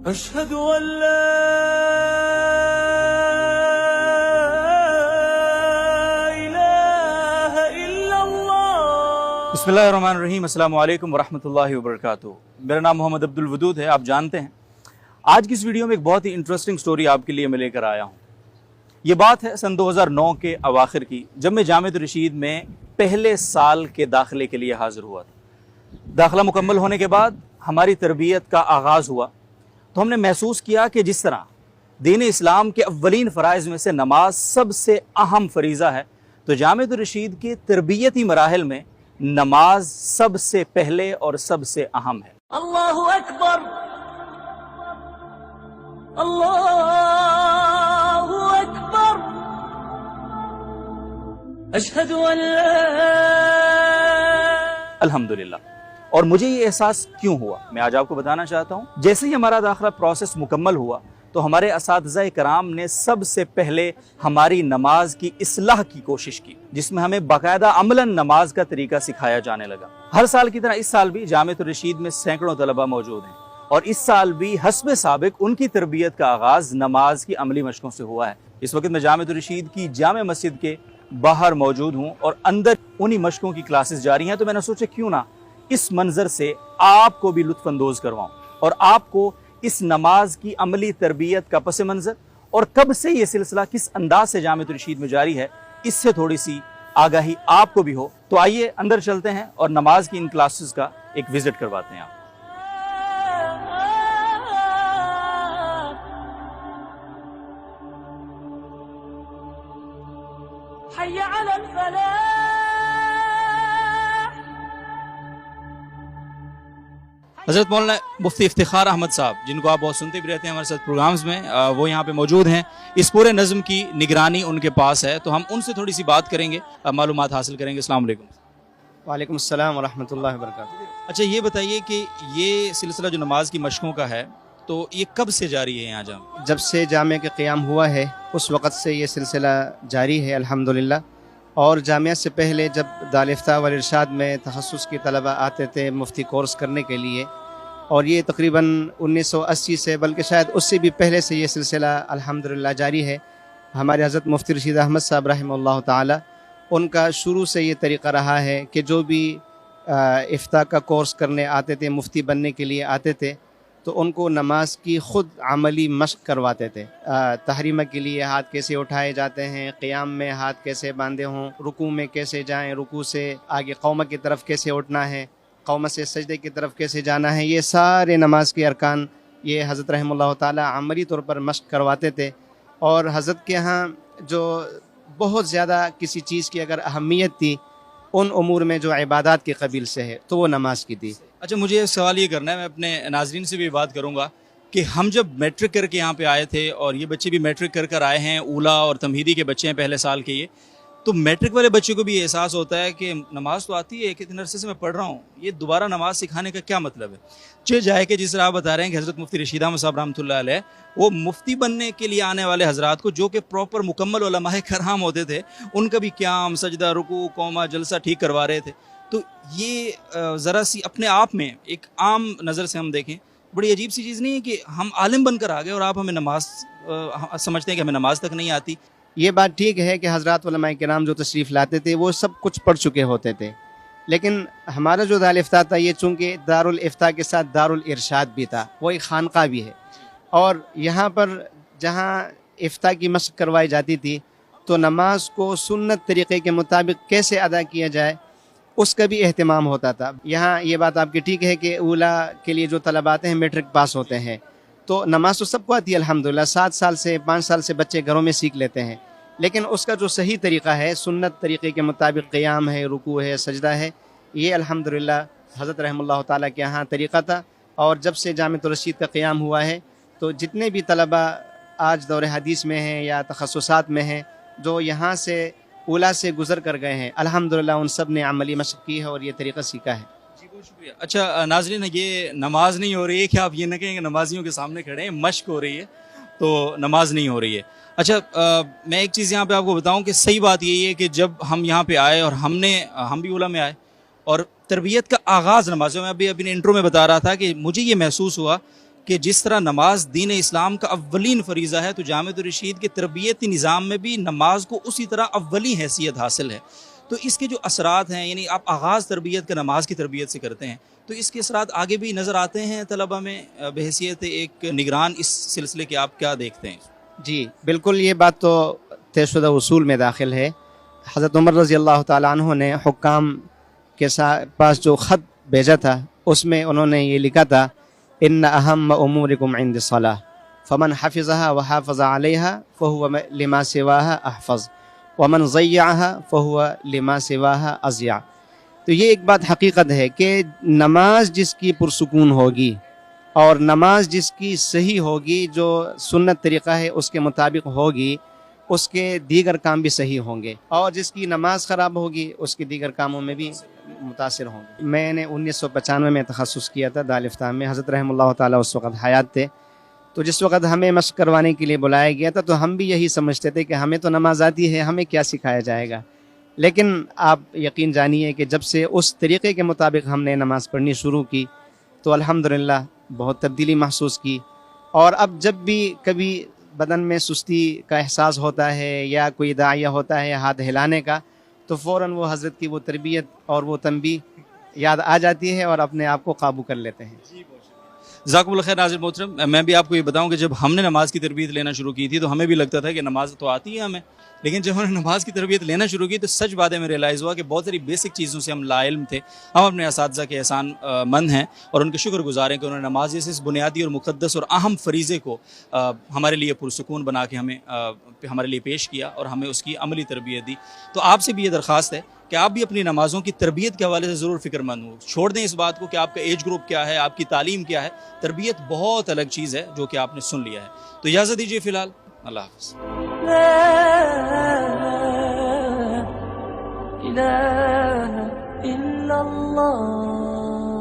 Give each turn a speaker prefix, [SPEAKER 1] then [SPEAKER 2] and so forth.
[SPEAKER 1] أشهد أن لا إله إلا الله.
[SPEAKER 2] بسم اللہ الرحمن الرحیم. السلام علیکم ورحمۃ اللہ وبرکاتہ. میرا نام محمد عبد الودود ہے، آپ جانتے ہیں. آج کی اس ویڈیو میں ایک بہت ہی انٹرسٹنگ سٹوری آپ کے لیے میں لے کر آیا ہوں. یہ بات ہے سن 2009 کے اواخر کی، جب میں جامعۃ الرشید میں پہلے سال کے داخلے کے لیے حاضر ہوا تھا. داخلہ مکمل ہونے کے بعد ہماری تربیت کا آغاز ہوا تو ہم نے محسوس کیا کہ جس طرح دین اسلام کے اولین فرائض میں سے نماز سب سے اہم فریضہ ہے، تو جامعۃ الرشید کے تربیتی مراحل میں نماز سب سے پہلے اور سب سے اہم ہے.
[SPEAKER 1] الله أكبر الله أكبر أشهد أن لا.
[SPEAKER 2] الحمدللہ. اور مجھے یہ احساس کیوں ہوا میں آج آپ کو بتانا چاہتا ہوں. جیسے ہی ہمارا داخلہ پروسیس مکمل ہوا تو ہمارے اساتذہ کرام نے سب سے پہلے ہماری نماز کی اصلاح کی کوشش کی، جس میں ہمیں باقاعدہ عملاً نماز کا طریقہ سکھایا جانے لگا. ہر سال کی طرح اس سال بھی جامعۃ الرشید میں سینکڑوں طلبہ موجود ہیں، اور اس سال بھی حسب سابق ان کی تربیت کا آغاز نماز کی عملی مشقوں سے ہوا ہے. اس وقت میں جامعۃ الرشید کی جامع مسجد کے باہر موجود ہوں اور اندر انہی مشقوں کی کلاسز جاری ہیں، تو میں نے سوچا کیوں نہ اس منظر سے آپ کو بھی لطف اندوز کرواؤں اور آپ کو اس نماز کی عملی تربیت کا پس منظر اور کب سے یہ سلسلہ کس انداز سے جامعۃ الرشید میں جاری ہے اس سے تھوڑی سی آگاہی آپ کو بھی ہو. تو آئیے اندر چلتے ہیں اور نماز کی ان کلاسز کا ایک وزٹ کرواتے ہیں. آپ
[SPEAKER 1] حي على الفلاح.
[SPEAKER 2] حضرت مولانا مفتی افتخار احمد صاحب، جن کو آپ بہت سنتے بھی رہتے ہیں ہمارے ساتھ پروگرامز میں، وہ یہاں پہ موجود ہیں. اس پورے نظم کی نگرانی ان کے پاس ہے، تو ہم ان سے تھوڑی سی بات کریں گے، معلومات حاصل کریں گے. السلام علیکم.
[SPEAKER 3] وعلیکم السلام ورحمۃ اللہ وبرکاتہ.
[SPEAKER 2] اچھا یہ بتائیے کہ یہ سلسلہ جو نماز کی مشقوں کا ہے تو یہ کب سے جاری ہے یہاں جامع؟
[SPEAKER 3] جب سے جامعہ کا قیام ہوا ہے اس وقت سے یہ سلسلہ جاری ہے الحمدللہ. اور جامعہ سے پہلے جب دارالفتاء والارشاد میں تخصص کے طلبہ آتے تھے مفتی کورس کرنے کے لیے، اور یہ تقریباً 1980 سے بلکہ شاید اس سے بھی پہلے سے یہ سلسلہ الحمدللہ جاری ہے. ہمارے حضرت مفتی رشید احمد صاحب رحمہ اللہ تعالی، ان کا شروع سے یہ طریقہ رہا ہے کہ جو بھی افتاء کا کورس کرنے آتے تھے، مفتی بننے کے لیے آتے تھے، تو ان کو نماز کی خود عملی مشق کرواتے تھے. تحریمہ کے لیے ہاتھ کیسے اٹھائے جاتے ہیں، قیام میں ہاتھ کیسے باندھے ہوں، رکوع میں کیسے جائیں، رکوع سے آگے قومہ کی طرف کیسے اٹھنا ہے، قومہ سے سجدے کی طرف کیسے جانا ہے. یہ سارے نماز کے ارکان یہ حضرت رحمہ اللہ تعالیٰ عملی طور پر مشق کرواتے تھے. اور حضرت کے ہاں جو بہت زیادہ کسی چیز کی اگر اہمیت تھی ان امور میں جو عبادات کے قبیل سے ہے تو وہ نماز کی تھی.
[SPEAKER 2] اچھا مجھے ایک سوال یہ کرنا ہے، میں اپنے ناظرین سے بھی بات کروں گا کہ ہم جب میٹرک کر کے یہاں پہ آئے تھے، اور یہ بچے بھی میٹرک کر آئے ہیں، اولا اور تمہیدی کے بچے ہیں پہلے سال کے، یہ تو میٹرک والے بچے کو بھی یہ احساس ہوتا ہے کہ نماز تو آتی ہے، کتنے عرصے سے میں پڑھ رہا ہوں، یہ دوبارہ نماز سکھانے کا کیا مطلب ہے. جائے کہ جس طرح آپ بتا رہے ہیں کہ حضرت مفتی رشید احمد صاحب رحمۃ اللہ علیہ وہ مفتی بننے کے لیے آنے والے حضرات کو، جو کہ پراپر مکمل علماء کرام ہوتے تھے، ان کا بھی قیام، سجدہ، رکوع، قومہ، جلسہ ٹھیک کروا رہے تھے. تو یہ ذرا سی اپنے آپ میں ایک عام نظر سے ہم دیکھیں بڑی عجیب سی چیز نہیں ہے کہ ہم عالم بن کر آ گئے اور آپ ہمیں نماز سمجھتے ہیں کہ ہمیں نماز تک نہیں آتی.
[SPEAKER 3] یہ بات ٹھیک ہے کہ حضرات علماء کرام جو تشریف لاتے تھے وہ سب کچھ پڑھ چکے ہوتے تھے، لیکن ہمارا جو دارالفتاء تھا یہ چونکہ دارالفتاء کے ساتھ دارالارشاد بھی تھا، وہ ایک خانقاہ بھی ہے، اور یہاں پر جہاں افتاء کی مشق کروائی جاتی تھی تو نماز کو سنت طریقے کے مطابق کیسے ادا کیا جائے اس کا بھی اہتمام ہوتا تھا. یہاں یہ بات آپ کی ٹھیک ہے کہ اولا کے لیے جو طلبہ آتے ہیں میٹرک پاس ہوتے ہیں، تو نماز تو سب کو آتی ہے الحمدللہ. 7 سال سے 5 سال سے بچے گھروں میں سیکھ لیتے ہیں، لیکن اس کا جو صحیح طریقہ ہے سنت طریقے کے مطابق قیام ہے، رکوع ہے، سجدہ ہے، یہ الحمدللہ حضرت رحمہ اللہ تعالیٰ کے یہاں طریقہ تھا. اور جب سے جامعۃ الرشید کا قیام ہوا ہے تو جتنے بھی طلبہ آج دور حدیث میں ہیں یا تخصصات میں ہیں جو یہاں سے اولا سے گزر کر گئے ہیں، الحمدللہ ان سب نے عملی مشق کی ہے اور یہ طریقہ سیکھا ہے.
[SPEAKER 2] جی بہت شکریہ. اچھا ناظرین، یہ نماز نہیں ہو رہی ہے کہ آپ یہ نہ کہیں کہ نمازیوں کے سامنے کھڑے ہیں، مشق ہو رہی ہے تو نماز نہیں ہو رہی ہے. اچھا میں ایک چیز یہاں پہ آپ کو بتاؤں کہ صحیح بات یہی ہے کہ جب ہم یہاں پہ آئے اور ہم بھی اولا میں آئے اور تربیت کا آغاز نمازوں میں، ابھی انٹرو میں بتا رہا تھا کہ مجھے یہ محسوس ہوا کہ جس طرح نماز دین اسلام کا اولین فریضہ ہے تو جامعۃ الرشید کے تربیتی نظام میں بھی نماز کو اسی طرح اولین حیثیت حاصل ہے. تو اس کے جو اثرات ہیں، یعنی آپ آغاز تربیت کا نماز کی تربیت سے کرتے ہیں، تو اس کے اثرات آگے بھی نظر آتے ہیں طلبہ میں بحیثیت ایک نگران اس سلسلے کے آپ کیا دیکھتے ہیں؟
[SPEAKER 3] جی بالکل، یہ بات تو طے شدہ اصول میں داخل ہے. حضرت عمر رضی اللہ تعالیٰ عنہ نے حکام کے پاس جو خط بھیجا تھا اس میں انہوں نے یہ لکھا تھا ان اہم امورکم عند الصلاۃ فمن حفظها وحافظ علیها فهو لما سواها احفظ ومن ضیعها فهو لما سواها اضیع. تو یہ ایک بات حقیقت ہے کہ نماز جس کی پرسکون ہوگی اور نماز جس کی صحیح ہوگی، جو سنت طریقہ ہے اس کے مطابق ہوگی، اس کے دیگر کام بھی صحیح ہوں گے، اور جس کی نماز خراب ہوگی اس کے دیگر کاموں میں بھی متاثر ہوں گے. میں نے 1995 میں تخصص کیا تھا دارالفتاح میں. حضرت رحم اللہ تعالیٰ اس وقت حیات تھے، تو جس وقت ہمیں مشق کروانے کے لیے بلایا گیا تھا تو ہم بھی یہی سمجھتے تھے کہ ہمیں تو نماز آتی ہے، ہمیں کیا سکھایا جائے گا. لیکن آپ یقین جانیے کہ جب سے اس طریقے کے مطابق ہم نے نماز پڑھنی شروع کی تو الحمدللہ بہت تبدیلی محسوس کی. اور اب جب بھی کبھی بدن میں سستی کا احساس ہوتا ہے یا کوئی داعیہ ہوتا ہے ہاتھ ہلانے کا، تو فوراً وہ حضرت کی وہ تربیت اور وہ تنبیہ یاد آ جاتی ہے اور اپنے آپ کو قابو کر لیتے ہیں.
[SPEAKER 2] جزاکم اللہ خیر. ناظر محترم، میں بھی آپ کو یہ بتاؤں کہ جب ہم نے نماز کی تربیت لینا شروع کی تھی تو ہمیں بھی لگتا تھا کہ نماز تو آتی ہے ہمیں، لیکن جب ہم نے نماز کی تربیت لینا شروع کی تو سچ بات ہے میں ریئلائز ہوا کہ بہت ساری بیسک چیزوں سے ہم لا علم تھے. ہم اپنے اساتذہ کے احسان مند ہیں اور ان کے شکر گزار ہیں کہ انہوں نے نماز جیسے اس بنیادی اور مقدس اور اہم فریضے کو ہمارے لیے پرسکون بنا کے ہمارے لیے پیش کیا اور ہمیں اس کی عملی تربیت دی. تو آپ سے بھی یہ درخواست ہے کہ آپ بھی اپنی نمازوں کی تربیت کے حوالے سے ضرور فکر مند ہوں. چھوڑ دیں اس بات کو کہ آپ کا ایج گروپ کیا ہے، آپ کی تعلیم کیا ہے. تربیت بہت الگ چیز ہے جو کہ آپ نے سن لیا ہے. تو اجازت دیجیے فی الحال. اللہ حافظ.
[SPEAKER 1] لا إله إلا الله.